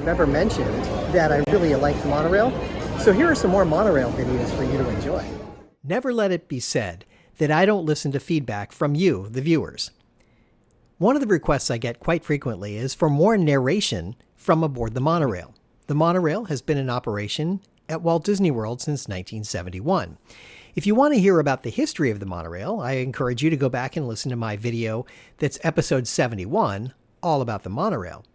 I've ever mentioned that I really like the monorail. So here are some more monorail videos for you to enjoy. Never let it be said that I don't listen to feedback from you, the viewers. One of the requests I get quite frequently is for more narration from aboard the monorail. The monorail has been in operation at Walt Disney World since 1971. If you want to hear about the history of the monorail, I encourage you to go back and listen to my video that's episode 71, all about the monorail.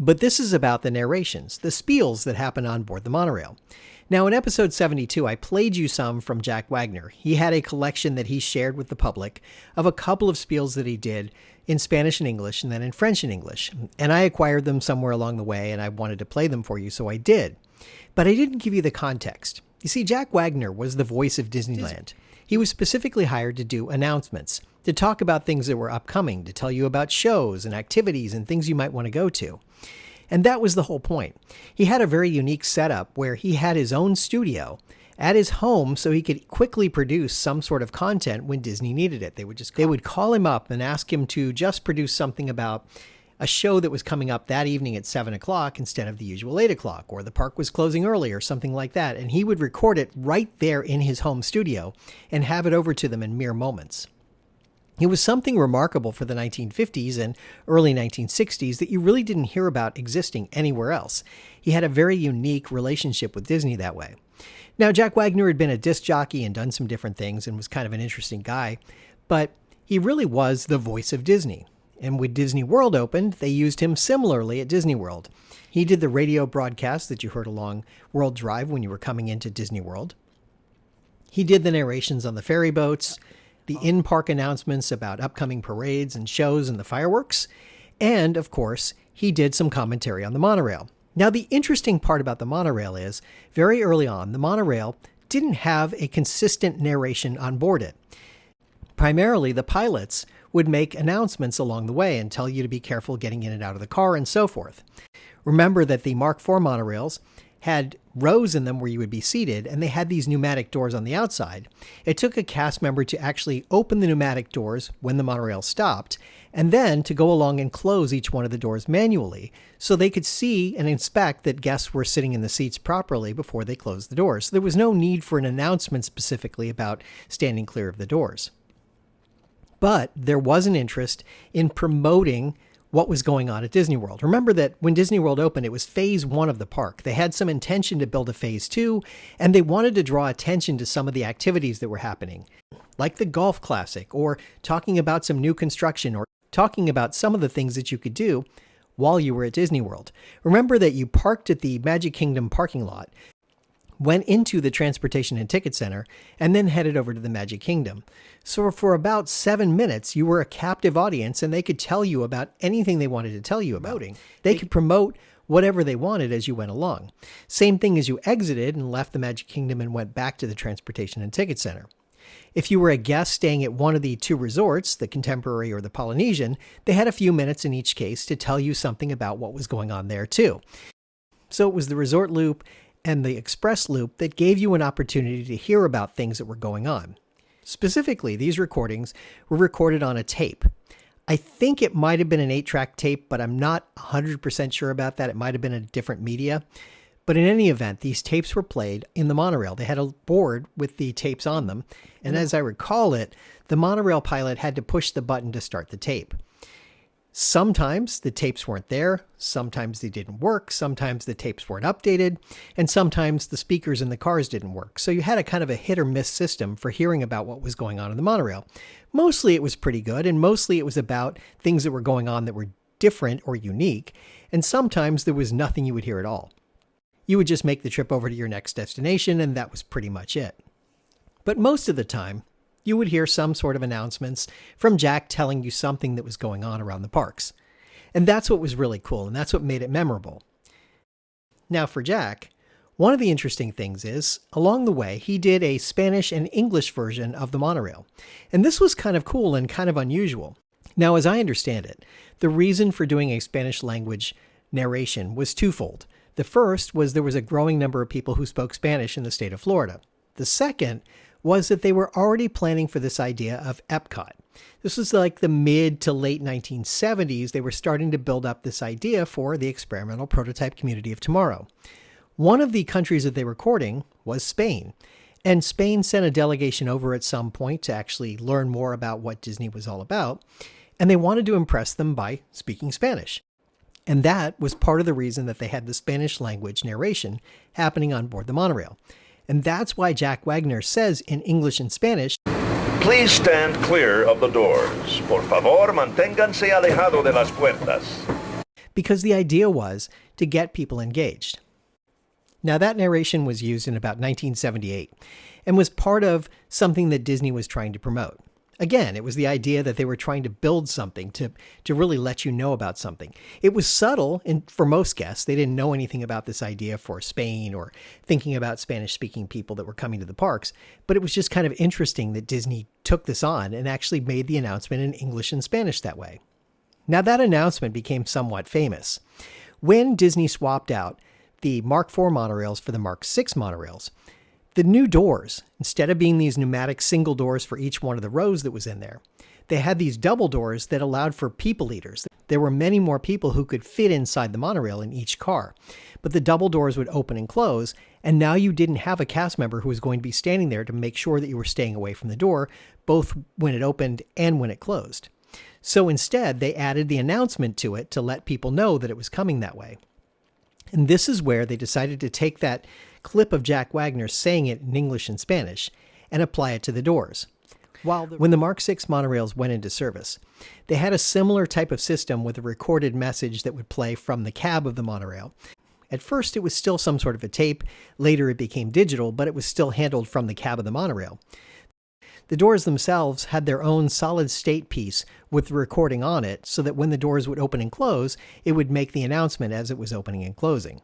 But this is about the narrations, the spiels that happen on board the monorail. Now, in episode 72, I played you some from Jack Wagner. He had a collection that he shared with the public of a couple of spiels that he did in Spanish and English and then in French and English. And I acquired them somewhere along the way and I wanted to play them for you, so I did. But I didn't give you the context. You see, Jack Wagner was the voice of Disneyland. He was specifically hired to do announcements, to talk about things that were upcoming, to tell you about shows and activities and things you might want to go to. And that was the whole point. He had a very unique setup where he had his own studio at his home so he could quickly produce some sort of content when Disney needed it. They would call him up and ask him to just produce something about a show that was coming up that evening at 7 o'clock instead of the usual 8 o'clock, or the park was closing early or something like that. And he would record it right there in his home studio and have it over to them in mere moments. It was something remarkable for the 1950s and early 1960s that you really didn't hear about existing anywhere else. He had a very unique relationship with Disney that way. Now, Jack Wagner had been a disc jockey and done some different things and was kind of an interesting guy, but he really was the voice of Disney. And when Disney World opened, they used him similarly at Disney World. He did the radio broadcast that you heard along World Drive when you were coming into Disney World. He did the narrations on the ferry boats, the in-park announcements about upcoming parades and shows and the fireworks. And, of course, he did some commentary on the monorail. Now, the interesting part about the monorail is, very early on, the monorail didn't have a consistent narration on board it. Primarily, the pilots would make announcements along the way and tell you to be careful getting in and out of the car and so forth. Remember that the Mark IV monorails had rows in them where you would be seated, and they had these pneumatic doors on the outside. It took a cast member to actually open the pneumatic doors when the monorail stopped, and then to go along and close each one of the doors manually so they could see and inspect that guests were sitting in the seats properly before they closed the doors. So there was no need for an announcement specifically about standing clear of the doors. But there was an interest in promoting what was going on at Disney World. Remember that when Disney World opened, it was phase 1 of the park. They had some intention to build a phase 2, and they wanted to draw attention to some of the activities that were happening, like the Golf Classic, or talking about some new construction, or talking about some of the things that you could do while you were at Disney World. Remember that you parked at the Magic Kingdom parking lot, went into the Transportation and Ticket Center, and then headed over to the Magic Kingdom. So for about 7 minutes, you were a captive audience, and they could tell you about anything they wanted to tell you about. They could promote whatever they wanted as you went along. Same thing as you exited and left the Magic Kingdom and went back to the Transportation and Ticket Center. If you were a guest staying at one of the 2 resorts, the Contemporary or the Polynesian, they had a few minutes in each case to tell you something about what was going on there too. So it was the resort loop and the express loop that gave you an opportunity to hear about things that were going on. Specifically, these recordings were recorded on a tape. I think it might have been an 8-track tape, but I'm not 100% sure about that. It might have been a different media. But in any event, these tapes were played in the monorail. They had a board with the tapes on them. And as I recall it, the monorail pilot had to push the button to start the tape. Sometimes the tapes weren't there, sometimes they didn't work, sometimes the tapes weren't updated, and sometimes the speakers in the cars didn't work. So you had a kind of a hit or miss system for hearing about what was going on in the monorail. Mostly it was pretty good, and mostly it was about things that were going on that were different or unique, and sometimes there was nothing you would hear at all. You would just make the trip over to your next destination, and that was pretty much it. But most of the time, you would hear some sort of announcements from Jack telling you something that was going on around the parks. And that's what was really cool, and that's what made it memorable. Now for Jack, one of the interesting things is, along the way, he did a Spanish and English version of the monorail. And this was kind of cool and kind of unusual. Now, as I understand it, the reason for doing a Spanish language narration was twofold. The first was there was a growing number of people who spoke Spanish in the state of Florida. The second was that they were already planning for this idea of Epcot. This was like the mid to late 1970s. They were starting to build up this idea for the experimental prototype community of tomorrow. One of the countries that they were courting was Spain. And Spain sent a delegation over at some point to actually learn more about what Disney was all about. And they wanted to impress them by speaking Spanish. And that was part of the reason that they had the Spanish language narration happening on board the monorail. And that's why Jack Wagner says in English and Spanish, "Please stand clear of the doors. Por favor, manténganse alejado de las puertas." Because the idea was to get people engaged. Now, that narration was used in about 1978 and was part of something that Disney was trying to promote. Again, it was the idea that they were trying to build something to really let you know about something. It was subtle, and for most guests, they didn't know anything about this idea for Spain or thinking about Spanish-speaking people that were coming to the parks, but it was just kind of interesting that Disney took this on and actually made the announcement in English and Spanish that way. Now, that announcement became somewhat famous. When Disney swapped out the Mark IV monorails for the Mark VI monorails, the new doors, instead of being these pneumatic single doors for each one of the rows that was in there, they had these double doors that allowed for people eaters. There were many more people who could fit inside the monorail in each car. But the double doors would open and close, and now you didn't have a cast member who was going to be standing there to make sure that you were staying away from the door, both when it opened and when it closed. So instead, they added the announcement to it to let people know that it was coming that way. And this is where they decided to take that clip of Jack Wagner saying it in English and Spanish and apply it to the doors. When the Mark VI monorails went into service, they had a similar type of system with a recorded message that would play from the cab of the monorail. At first, it was still some sort of a tape. Later, it became digital, but it was still handled from the cab of the monorail. The doors themselves had their own solid-state piece with the recording on it so that when the doors would open and close, it would make the announcement as it was opening and closing.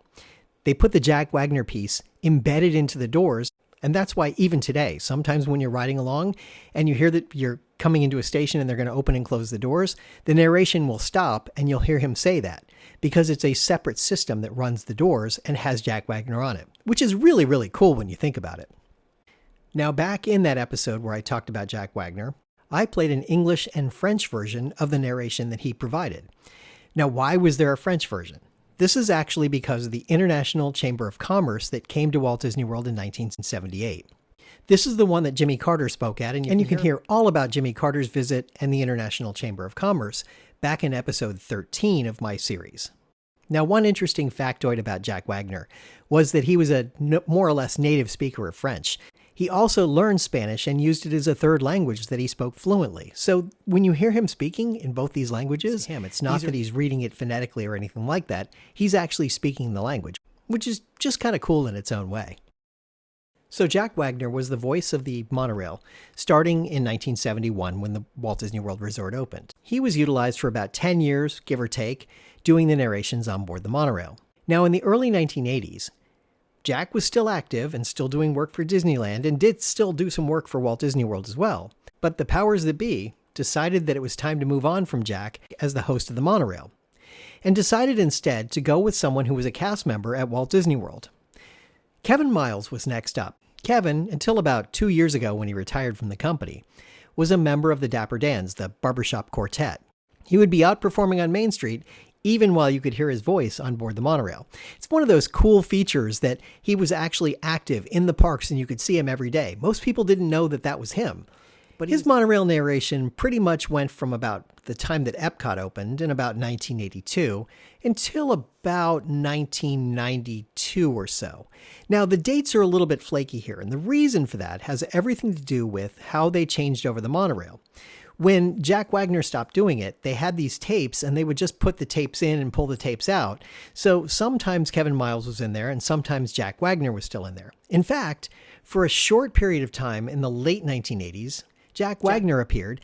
They put the Jack Wagner piece embedded into the doors, and that's why even today, sometimes when you're riding along and you hear that you're coming into a station and they're going to open and close the doors, the narration will stop and you'll hear him say that because it's a separate system that runs the doors and has Jack Wagner on it, which is really, really cool when you think about it. Now, back in that episode where I talked about Jack Wagner, I played an English and French version of the narration that he provided. Now, why was there a French version? This is actually because of the International Chamber of Commerce that came to Walt Disney World in 1978. This is the one that Jimmy Carter spoke at, and you can hear all about Jimmy Carter's visit and the International Chamber of Commerce back in episode 13 of my series. Now, one interesting factoid about Jack Wagner was that he was a more or less native speaker of French. He also learned Spanish and used it as a third language that he spoke fluently. So when you hear him speaking in both these languages, it's not that he's reading it phonetically or anything like that. He's actually speaking the language, which is just kind of cool in its own way. So Jack Wagner was the voice of the monorail starting in 1971 when the Walt Disney World Resort opened. He was utilized for about 10 years, give or take, doing the narrations on board the monorail. Now, in the early 1980s, Jack was still active and still doing work for Disneyland and did still do some work for Walt Disney World as well. But the powers that be decided that it was time to move on from Jack as the host of the monorail, and decided instead to go with someone who was a cast member at Walt Disney World. Kevin Miles was next up. Kevin, until about 2 years ago when he retired from the company, was a member of the Dapper Dans, the barbershop quartet. He would be out performing on Main Street even while you could hear his voice on board the monorail. It's one of those cool features that he was actually active in the parks and you could see him every day. Most people didn't know that that was him. But his monorail narration pretty much went from about the time that Epcot opened in about 1982 until about 1992 or so. Now, the dates are a little bit flaky here, and the reason for that has everything to do with how they changed over the monorail. When Jack Wagner stopped doing it, they had these tapes and they would just put the tapes in and pull the tapes out. So sometimes Kevin Miles was in there and sometimes Jack Wagner was still in there. In fact, for a short period of time in the late 1980s, Jack Wagner appeared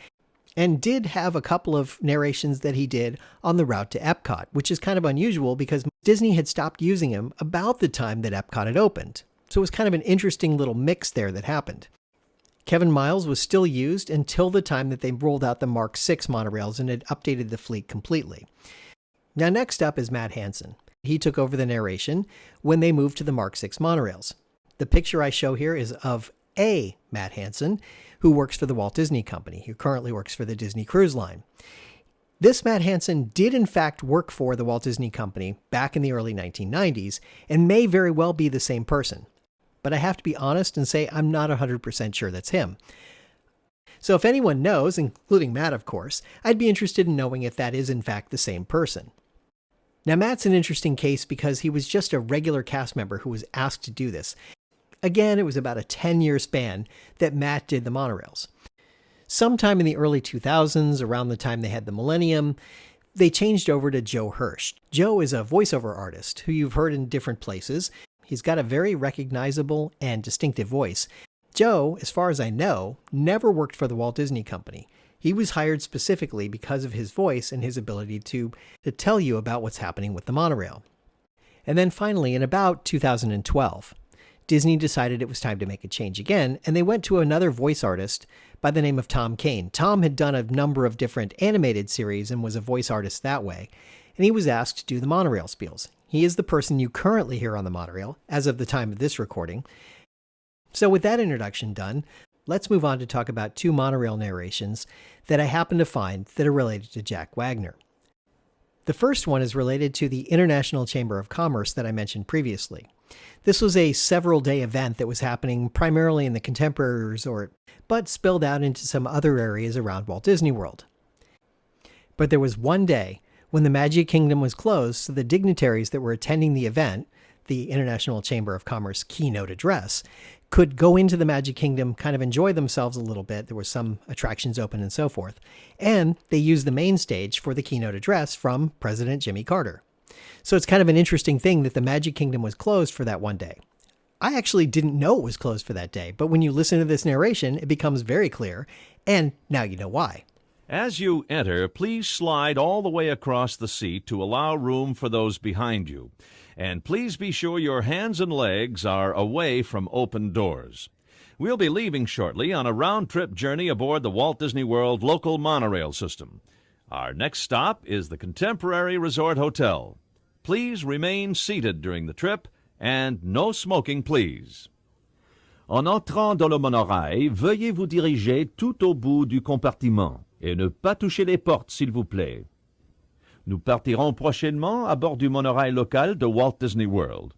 and did have a couple of narrations that he did on the route to Epcot, which is kind of unusual because Disney had stopped using him about the time that Epcot had opened. So it was kind of an interesting little mix there that happened. Kevin Miles was still used until the time that they rolled out the Mark VI monorails and had updated the fleet completely. Now, next up is Matt Hansen. He took over the narration when they moved to the Mark VI monorails. The picture I show here is of a Matt Hansen, who works for the Walt Disney Company, who currently works for the Disney Cruise Line. This Matt Hansen did in fact work for the Walt Disney Company back in the early 1990s and may very well be the same person. But I have to be honest and say I'm not 100% sure that's him. So if anyone knows, including Matt of course, I'd be interested in knowing if that is in fact the same person. Now Matt's an interesting case because he was just a regular cast member who was asked to do this. Again, it was about a 10-year span that Matt did the monorails. Sometime in the early 2000s, around the time they had the Millennium, they changed over to Joe Hirsch. Joe is a voiceover artist who you've heard in different places. He's got a very recognizable and distinctive voice. Joe, as far as I know, never worked for the Walt Disney Company. He was hired specifically because of his voice and his ability to tell you about what's happening with the monorail. And then finally, in about 2012, Disney decided it was time to make a change again, and they went to another voice artist by the name of Tom Kane. Tom had done a number of different animated series and was a voice artist that way, and he was asked to do the monorail spiels. He is the person you currently hear on the monorail, as of the time of this recording. So with that introduction done, let's move on to talk about two monorail narrations that I happen to find that are related to Jack Wagner. The first one is related to the International Chamber of Commerce that I mentioned previously. This was a several-day event that was happening primarily in the Contemporary Resort, but spilled out into some other areas around Walt Disney World. But there was one day when the Magic Kingdom was closed, so the dignitaries that were attending the event, the International Chamber of Commerce keynote address, could go into the Magic Kingdom, kind of enjoy themselves a little bit. There were some attractions open and so forth. And they used the main stage for the keynote address from President Jimmy Carter. So it's kind of an interesting thing that the Magic Kingdom was closed for that one day. I actually didn't know it was closed for that day, but when you listen to this narration, it becomes very clear, and now you know why. As you enter, please slide all the way across the seat to allow room for those behind you. And please be sure your hands and legs are away from open doors. We'll be leaving shortly on a round-trip journey aboard the Walt Disney World local monorail system. Our next stop is the Contemporary Resort Hotel. Please remain seated during the trip, and no smoking, please. En entrant dans le monorail, veuillez vous diriger tout au bout du compartiment et ne pas toucher les portes, s'il vous plaît. Nous partirons prochainement à bord du monorail local de Walt Disney World.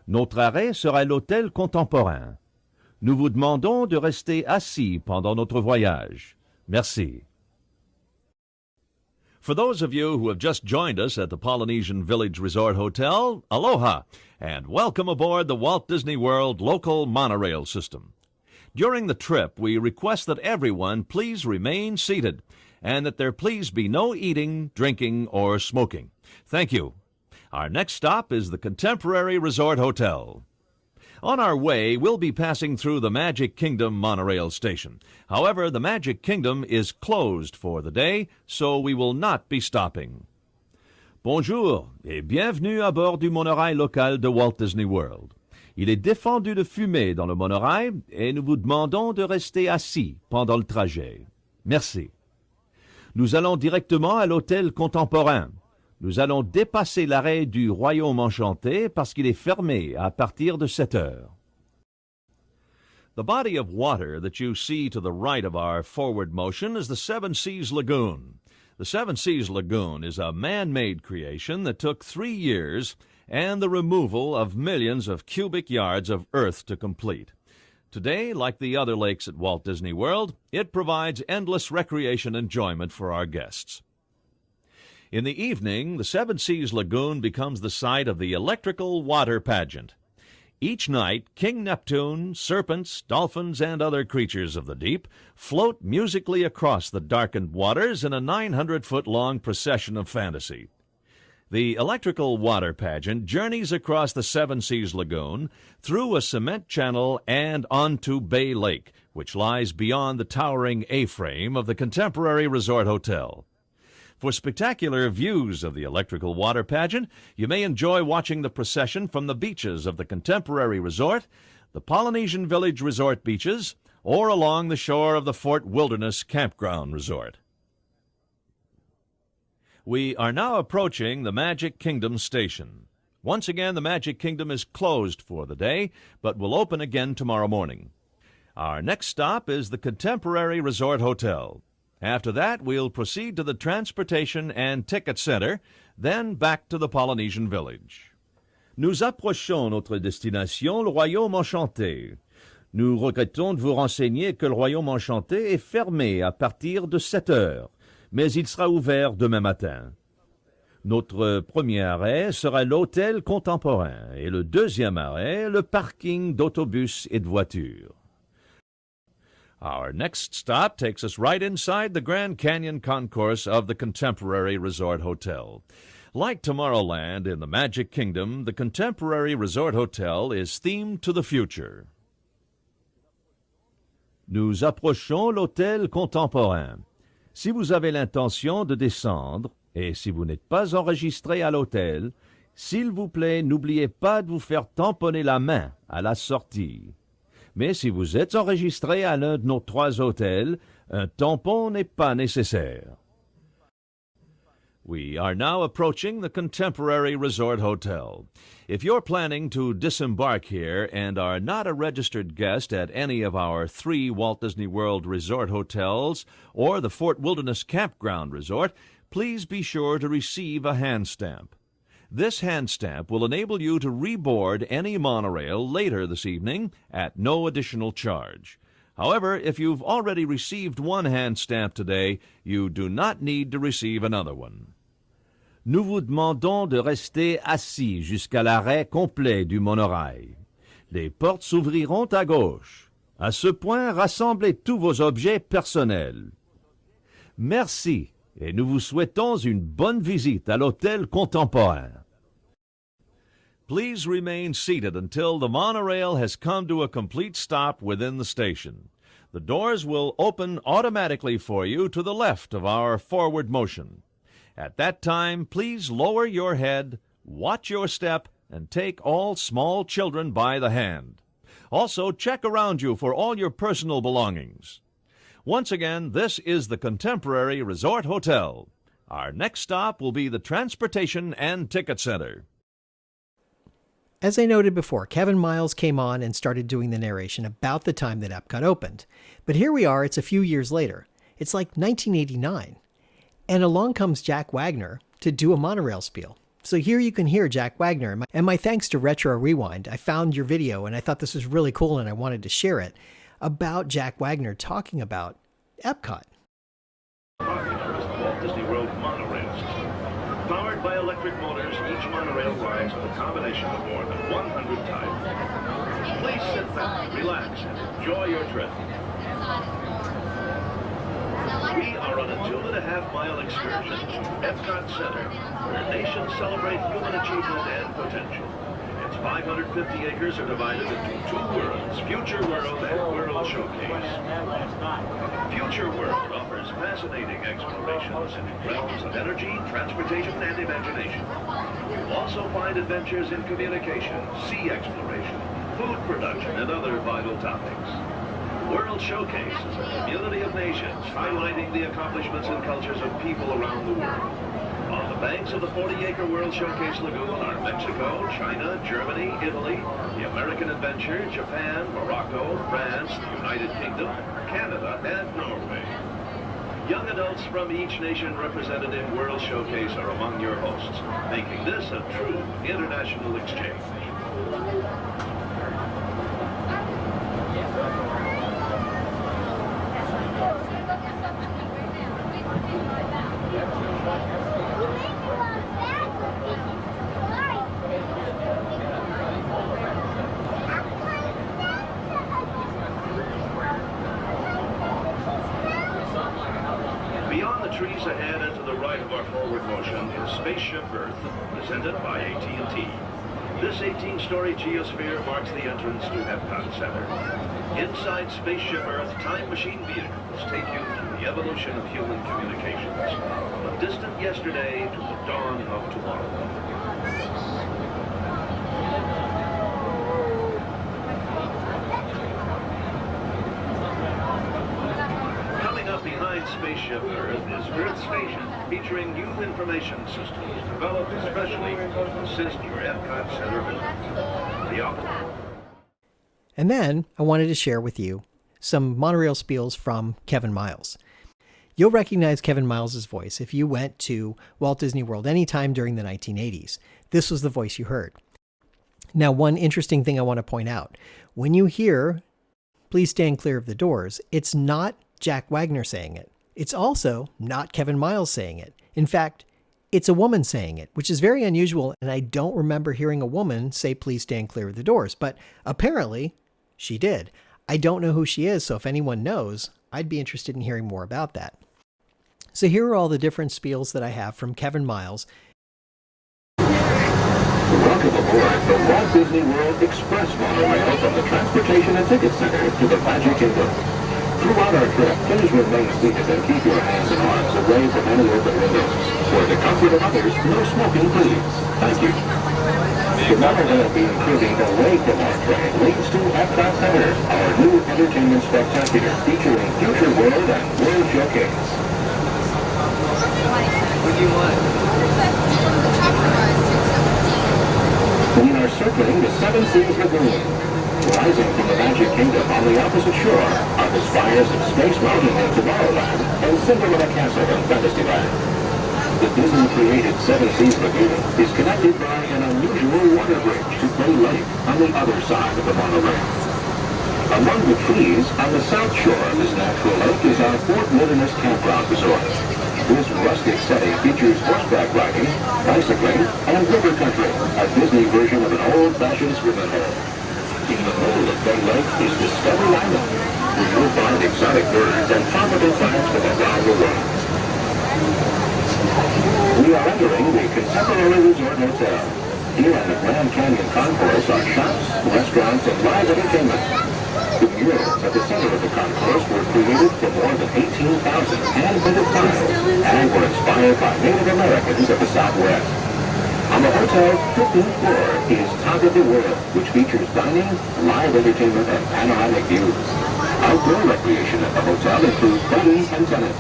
Notre arrêt sera l'hôtel Contemporain. Nous vous demandons de rester assis pendant notre voyage. Merci. For those of you who have just joined us at the Polynesian Village Resort Hotel, aloha, and welcome aboard the Walt Disney World local monorail system. During the trip, we request that everyone please remain seated, and that there please be no eating, drinking, or smoking. Thank you. Our next stop is the Contemporary Resort Hotel. On our way, we'll be passing through the Magic Kingdom monorail station. However, the Magic Kingdom is closed for the day, so we will not be stopping. Bonjour et bienvenue à bord du monorail local de Walt Disney World. Il est défendu de fumer dans le monorail et nous vous demandons de rester assis pendant le trajet. Merci. Nous allons directement à l'hôtel Contemporain. Nous allons dépasser l'arrêt du Royaume Enchanté parce qu'il est fermé à partir de 7 heures. The body of water that you see to the right of our forward motion is the Seven Seas Lagoon. The Seven Seas Lagoon is a man-made creation that took 3 years and the removal of millions of cubic yards of earth to complete. Today, like the other lakes at Walt Disney World, it provides endless recreation enjoyment for our guests. In the evening, the Seven Seas Lagoon becomes the site of the electrical water pageant. Each night, King Neptune, serpents, dolphins, and other creatures of the deep float musically across the darkened waters in a 900-foot-long procession of fantasy. The electrical water pageant journeys across the Seven Seas Lagoon, through a cement channel and onto Bay Lake, which lies beyond the towering A-frame of the Contemporary Resort Hotel. For spectacular views of the electrical water pageant, you may enjoy watching the procession from the beaches of the Contemporary Resort, the Polynesian Village Resort beaches, or along the shore of the Fort Wilderness Campground Resort. We are now approaching the Magic Kingdom station. Once again, the Magic Kingdom is closed for the day, but will open again tomorrow morning. Our next stop is the Contemporary Resort Hotel. After that, we'll proceed to the Transportation and Ticket Center, then back to the Polynesian Village. Nous approchons notre destination, le Royaume Enchanté. Nous regrettons de vous renseigner que le Royaume Enchanté est fermé à partir de 7 heures, mais il sera ouvert demain matin. Notre premier arrêt sera l'hôtel contemporain et le deuxième arrêt, le parking d'autobus et de voitures. Our next stop takes us right inside the Grand Canyon concourse of the Contemporary Resort Hotel. Like Tomorrowland in the Magic Kingdom, the Contemporary Resort Hotel is themed to the future. Nous approchons l'hôtel contemporain. Si vous avez l'intention de descendre, et si vous n'êtes pas enregistré à l'hôtel, s'il vous plaît, n'oubliez pas de vous faire tamponner la main à la sortie. Mais si vous êtes enregistré à l'un de nos 3 hôtels, un tampon n'est pas nécessaire. We are now approaching the Contemporary Resort Hotel. If you're planning to disembark here and are not a registered guest at any of our 3 Walt Disney World Resort hotels or the Fort Wilderness Campground Resort, please be sure to receive a hand stamp. This hand stamp will enable you to reboard any monorail later this evening at no additional charge. However, if you've already received one hand stamp today, you do not need to receive another one. Nous vous demandons de rester assis jusqu'à l'arrêt complet du monorail. Les portes s'ouvriront à gauche. À ce point, rassemblez tous vos objets personnels. Merci. Et nous vous souhaitons une bonne visite à l'hôtel contemporain. Please remain seated until the monorail has come to a complete stop within the station. The doors will open automatically for you to the left of our forward motion. At that time, please lower your head, watch your step, and take all small children by the hand. Also, check around you for all your personal belongings. Once again, this is the Contemporary Resort Hotel. Our next stop will be the Transportation and Ticket Center. As I noted before, Kevin Miles came on and started doing the narration about the time that Epcot opened. But here we are, it's a few years later. It's like 1989. And along comes Jack Wagner to do a monorail spiel. So here you can hear Jack Wagner. And my thanks to Retro Rewind. I found your video and I thought this was really cool and I wanted to share it, about Jack Wagner talking about Epcot. Walt Disney World Monorail system. Powered by electric motors, each monorail rides with a combination of more than 100 types. Please sit back, relax, and enjoy your trip. We are on a 2.5-mile excursion to Epcot Center, where nations celebrate human achievement and potential. Its 550 acres are divided into 2 worlds, Future World and World Showcase. Future World offers fascinating explorations in realms of energy, transportation, and imagination. You'll also find adventures in communication, sea exploration, food production, and other vital topics. World Showcase is a community of nations highlighting the accomplishments and cultures of people around the world. On the banks of the 40-acre World Showcase Lagoon are Mexico, China, Germany, Italy, the American Adventure, Japan, Morocco, France, the United Kingdom, Canada, and Norway. Young adults from each nation represented in World Showcase are among your hosts, making this a true international exchange. Beyond the trees ahead and to the right of our forward motion is Spaceship Earth, presented by AT&T. This 18-story geosphere marks the entrance to Epcot Center. Inside Spaceship Earth, time machine vehicles take you through the evolution of human communications, from a distant yesterday to the dawn of tomorrow. Behind Spaceship Earth is Earth Station, featuring new information systems developed especially to assist your Epcot Center visitors. And then I wanted to share with you some monorail spiels from Kevin Miles. You'll recognize Kevin Miles' voice if you went to Walt Disney World anytime during the 1980s. This was the voice you heard. Now, one interesting thing I want to point out. When you hear, "Please stand clear of the doors," it's not Jack Wagner saying it. It's also not Kevin Miles saying it. In fact, it's a woman saying it, which is very unusual, and I don't remember hearing a woman say, "Please stand clear of the doors," but apparently she did. I don't know who she is, so if anyone knows, I'd be interested in hearing more about that. So here are all the different spiels that I have from Kevin Miles. Welcome aboard the Walt Disney World Express Monorail from the Transportation and Ticket Center to the Magic Kingdom. Throughout our trip, please remain seated and keep your hands and arms away from any open windows. For the comfort of others, no smoking, please. Thank you. The monorail being curving away from our train leads to Epcot Center, our new entertainment spectacular featuring Future World and World Showcase. What do you want? We are circling the Seven Seas Lagoon. Rising from the Magic Kingdom on the opposite shore are the spires of Space Mountain in Tomorrowland and Cinderella Castle in Fantasyland. The Disney-created Seven Seas Lagoon is connected by an unusual water bridge to Bay Lake on the other side of the monorail. Among the trees on the south shore of this natural lake is our Fort Wilderness Campground Resort. This rustic setting features horseback riding, bicycling, and river country, a Disney version of an old-fashioned swimming hole. In the middle of Bay Lake is Discovery Island, where you'll find exotic birds and tropical plants from around the world. We are entering the Contemporary Resort Hotel. Here on the Grand Canyon Concourse are shops, restaurants, and live entertainment. The murals at the center of the concourse were created for more than 18,000 hand-painted tiles and were inspired by Native Americans of the Southwest. On the hotel's 15th floor is Top of the World, which features dining, live entertainment, and panoramic views. Outdoor recreation at the hotel includes boating and tennis.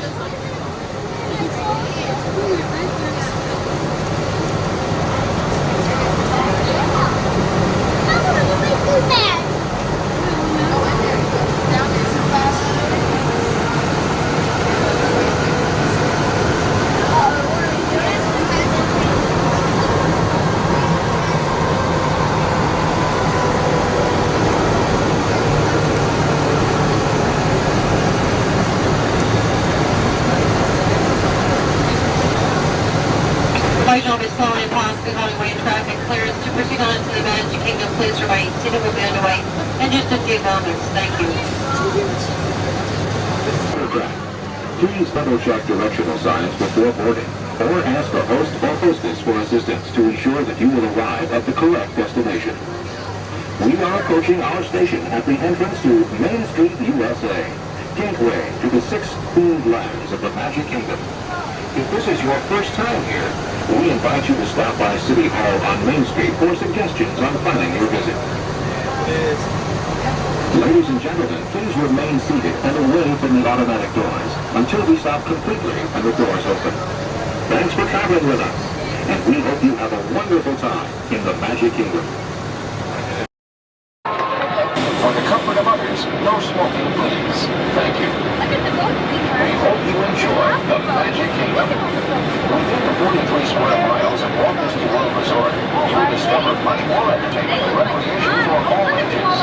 Flight number slowing and possibly going away. Traffic clearance to proceed on to the Magic Kingdom. Please remain seated. Will be underway in just a few moments. Thank you. Please double-check directional signs before boarding, or ask a host or hostess for assistance to ensure that you will arrive at the correct destination. We are approaching our station at the entrance to Main Street, USA, gateway to the 6 themed lands of the Magic Kingdom. If this is your first time here, we invite you to stop by City Hall on Main Street for suggestions on planning your visit. Ladies and gentlemen, please remain seated and away from the automatic doors until we stop completely and the doors open. Thanks for traveling with us, and we hope you have a wonderful time in the Magic Kingdom. For the comfort of others, no smoking, please. Thank you. We hope you enjoy the Magic Kingdom. Within the 43 square miles of Walt Disney World Resort, you'll discover much more entertainment and recreation for all ages.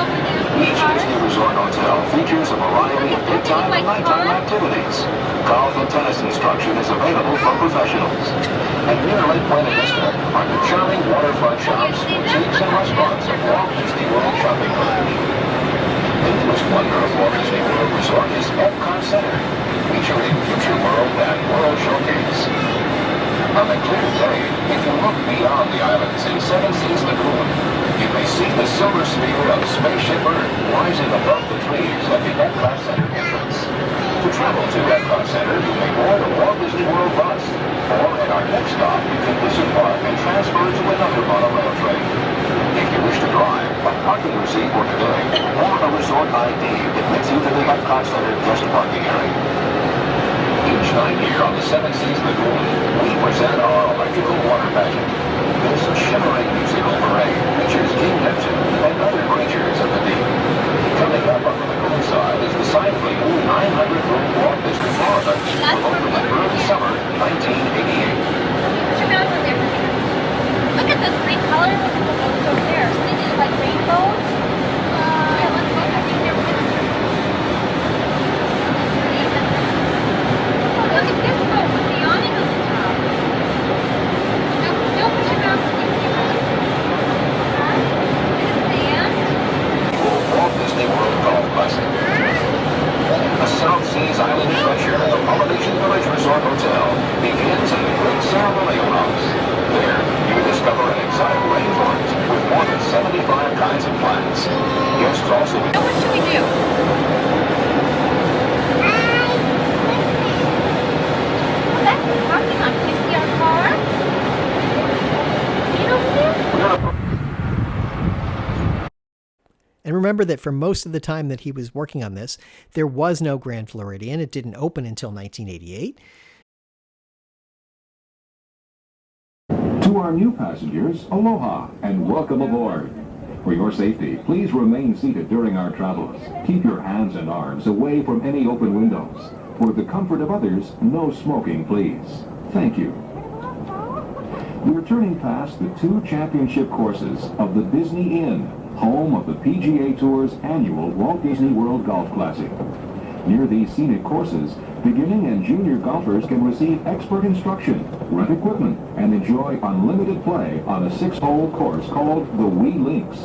Each Disney Resort hotel features a variety of daytime and nighttime activities. Golf and tennis instruction is available for professionals. And near Lake Buena Vista are the charming waterfront shops, boutiques, and restaurants of Walt Disney World Shopping Village. The newest wonder of Walt Disney World Resort is Epcot Center, featuring Future World and World Showcase. On a clear day, if you look beyond the islands in Seven Seas Lagoon, you may see the silver sphere of Spaceship Earth rising above the trees at the Epcot Center entrance. To travel to Epcot Center, you may board a Walt Disney World bus, or at our next stop, you can disembark and transfer to another monorail train. If you wish to drive, a parking receipt for today, or a resort ID admits you to the Epcot Center guest parking area. Each night here on the Seven Seas Lagoon, we present our electrical water pageant. This shimmering musical parade features King Neptune and other creatures of the deep. Coming up on the Lagoon side is the site of a new 900-room Walt Disney Florida, will open in early summer 1988. Look at those green colors of the boats over there. So they did like rainbows. Yeah, let's look. I think they're winter. Oh, look at this boat with the awning on the top. Don't push it out. Walt Disney World Golf Classic. The South Seas Island Adventure at the Polynesian Village Resort Hotel begins in the Great Ceremonial House. There, you discover an exotic rainforest with more than 75 kinds of plants. Guests also... Now what should we do? Well, that's the parking lot. Can you see our car? See it over there? And remember that for most of the time that he was working on this, there was no Grand Floridian. It didn't open until 1988. To our new passengers, aloha and welcome aboard. For your safety, please remain seated during our travels. Keep your hands and arms away from any open windows. For the comfort of others, no smoking, please. Thank you. We're turning past the 2 championship courses of the Disney Inn, home of the PGA Tour's annual Walt Disney World Golf Classic. Near these scenic courses, beginning and junior golfers can receive expert instruction, rent equipment, and enjoy unlimited play on a 6-hole course called the Wee Links.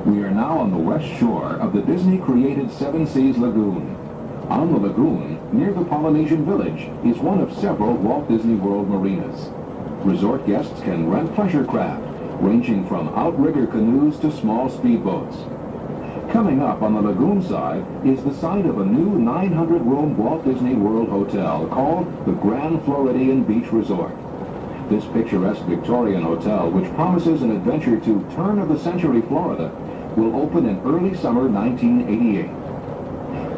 We are now on the west shore of the Disney-created Seven Seas Lagoon. On the lagoon, near the Polynesian Village, is one of several Walt Disney World marinas. Resort guests can rent pleasure craft, ranging from outrigger canoes to small speedboats. Coming up on the lagoon side is the site of a new 900-room Walt Disney World hotel called the Grand Floridian Beach Resort. This picturesque Victorian hotel, which promises an adventure to turn-of-the-century Florida, will open in early summer 1988.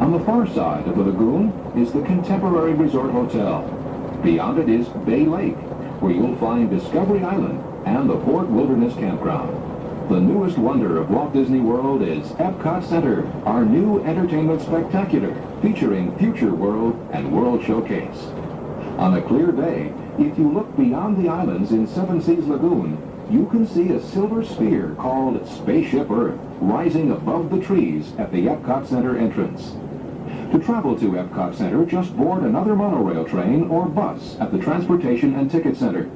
On the far side of the lagoon is the Contemporary Resort Hotel. Beyond it is Bay Lake, where you'll find Discovery Island and the Fort Wilderness Campground. The newest wonder of Walt Disney World is Epcot Center, our new entertainment spectacular featuring Future World and World Showcase. On a clear day, if you look beyond the islands in Seven Seas Lagoon, you can see a silver sphere called Spaceship Earth rising above the trees at the Epcot Center entrance. To travel to Epcot Center, just board another monorail train or bus at the Transportation and Ticket Center.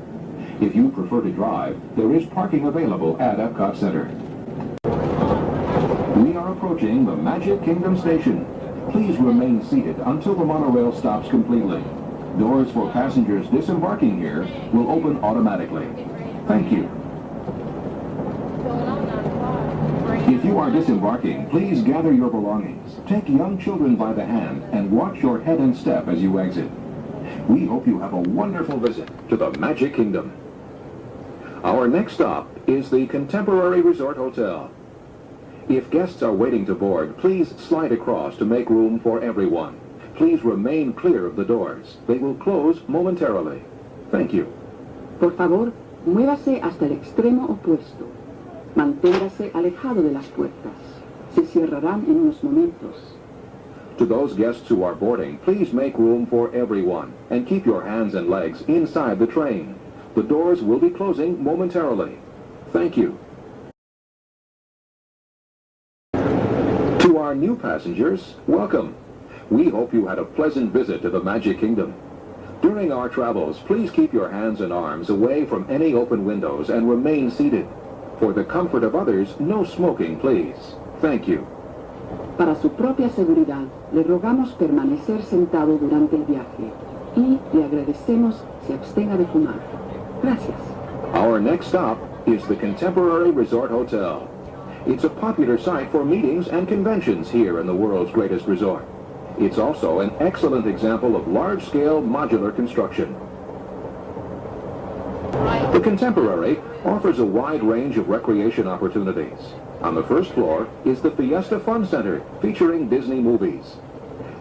If you prefer to drive, there is parking available at Epcot Center. We are approaching the Magic Kingdom Station. Please remain seated until the monorail stops completely. Doors for passengers disembarking here will open automatically. Thank you. If you are disembarking, please gather your belongings. Take young children by the hand and watch your head and step as you exit. We hope you have a wonderful visit to the Magic Kingdom. Our next stop is the Contemporary Resort Hotel. If guests are waiting to board, please slide across to make room for everyone. Please remain clear of the doors. They will close momentarily. Thank you. Por favor, muévase hasta el extremo opuesto. Manténgase alejado de las puertas. Se cerrarán en unos momentos. To those guests who are boarding, please make room for everyone and keep your hands and legs inside the train. The doors will be closing momentarily. Thank you. To our new passengers, welcome. We hope you had a pleasant visit to the Magic Kingdom. During our travels, please keep your hands and arms away from any open windows and remain seated. For the comfort of others, no smoking, please. Thank you. Para su propia seguridad, le rogamos permanecer sentado durante el viaje y le agradecemos se abstenga de fumar. Gracias. Our next stop is the Contemporary Resort Hotel. It's a popular site for meetings and conventions here in the world's greatest resort. It's also an excellent example of large-scale modular construction. The Contemporary offers a wide range of recreation opportunities. On the first floor is the Fiesta Fun Center, featuring Disney movies.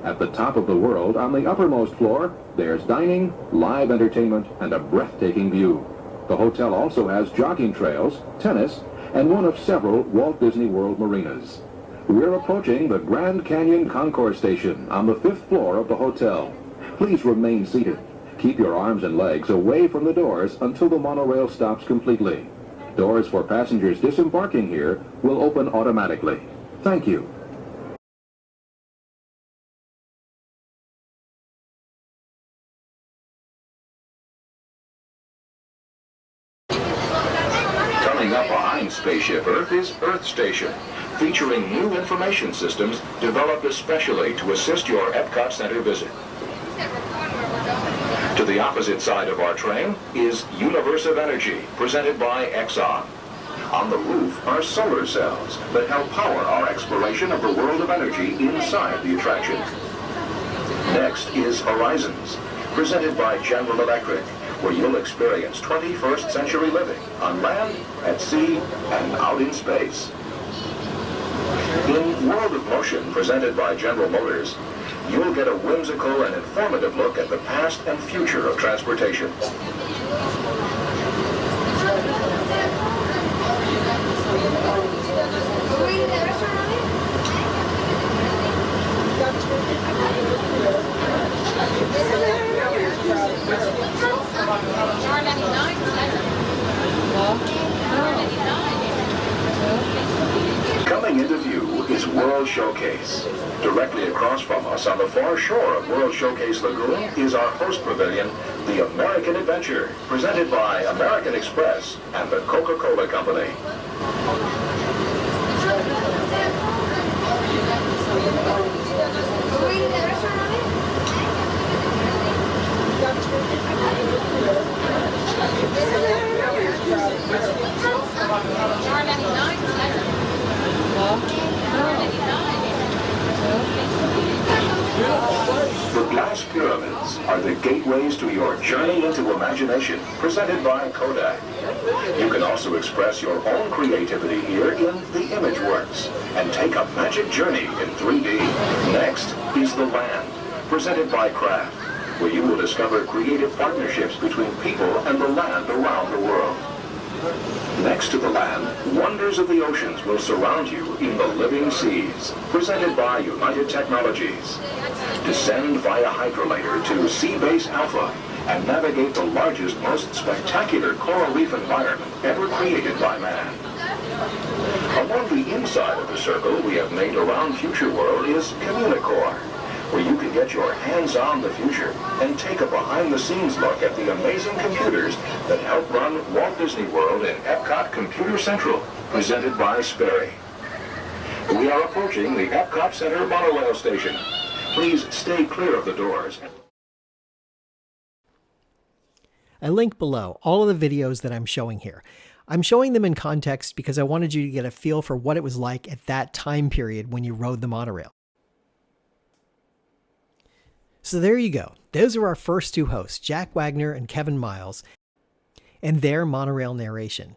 At the top of the world, on the uppermost floor, there's dining, live entertainment, and a breathtaking view. The hotel also has jogging trails, tennis, and one of several Walt Disney World marinas. We're approaching the Grand Canyon Concourse Station on the 5th floor of the hotel. Please remain seated. Keep your arms and legs away from the doors until the monorail stops completely. Doors for passengers disembarking here will open automatically. Thank you. Coming up behind Spaceship Earth is Earth Station, featuring new information systems developed especially to assist your Epcot Center visit. To the opposite side of our train is Universe of Energy, presented by Exxon. On the roof are solar cells that help power our exploration of the world of energy inside the attraction. Next is Horizons, presented by General Electric, where you'll experience 21st century living on land, at sea, and out in space. In World of Motion, presented by General Motors, you'll get a whimsical and informative look at the past and future of transportation. Coming into view is World Showcase. Directly across from us on the far shore of World Showcase Lagoon is our host pavilion, the American Adventure, presented by American Express and the Coca-Cola Company. The glass pyramids are the gateways to your journey into imagination, presented by Kodak. You can also express your own creativity here in the ImageWorks and take a magic journey in 3D. Next is The Land, presented by Kraft, where you will discover creative partnerships between people and the land around the world. Next to the land, wonders of the oceans will surround you in the living seas, presented by United Technologies. Descend via hydrolator to Seabase Alpha and navigate the largest, most spectacular coral reef environment ever created by man. Along the inside of the circle we have made around Future World is Communicore, where you can get your hands on the future and take a behind-the-scenes look at the amazing computers that help run Walt Disney World in Epcot Computer Central, presented by Sperry. We are approaching the Epcot Center monorail station. Please stay clear of the doors. I link below all of the videos that I'm showing here. I'm showing them in context because I wanted you to get a feel for what it was like at that time period when you rode the monorail. So there you go. Those are our first two hosts, Jack Wagner and Kevin Miles, and their monorail narration.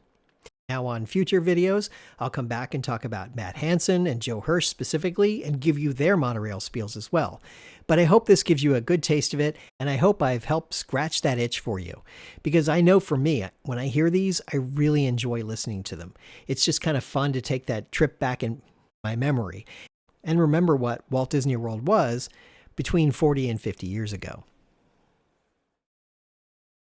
Now on future videos, I'll come back and talk about Matt Hansen and Joe Hirsch specifically and give you their monorail spiels as well. But I hope this gives you a good taste of it, and I hope I've helped scratch that itch for you. Because I know for me, when I hear these, I really enjoy listening to them. It's just kind of fun to take that trip back in my memory and remember what Walt Disney World was between 40 and 50 years ago.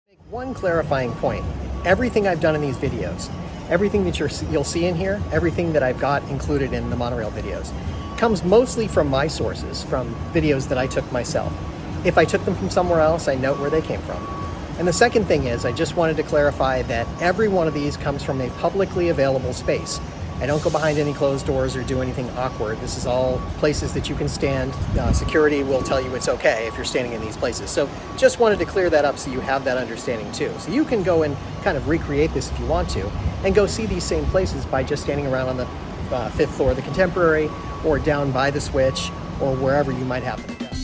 Make one clarifying point. Everything I've done in these videos, everything that you'll see in here, everything that I've got included in the monorail videos, comes mostly from my sources, from videos that I took myself. If I took them from somewhere else, I note where they came from. And the second thing is, I just wanted to clarify that every one of these comes from a publicly available space. I don't go behind any closed doors or do anything awkward. This is all places that you can stand. Security will tell you it's okay if you're standing in these places. So just wanted to clear that up so you have that understanding too. So you can go and kind of recreate this if you want to, and go see these same places by just standing around on the 5th floor of the Contemporary, or down by the Switch, or wherever you might happen to go.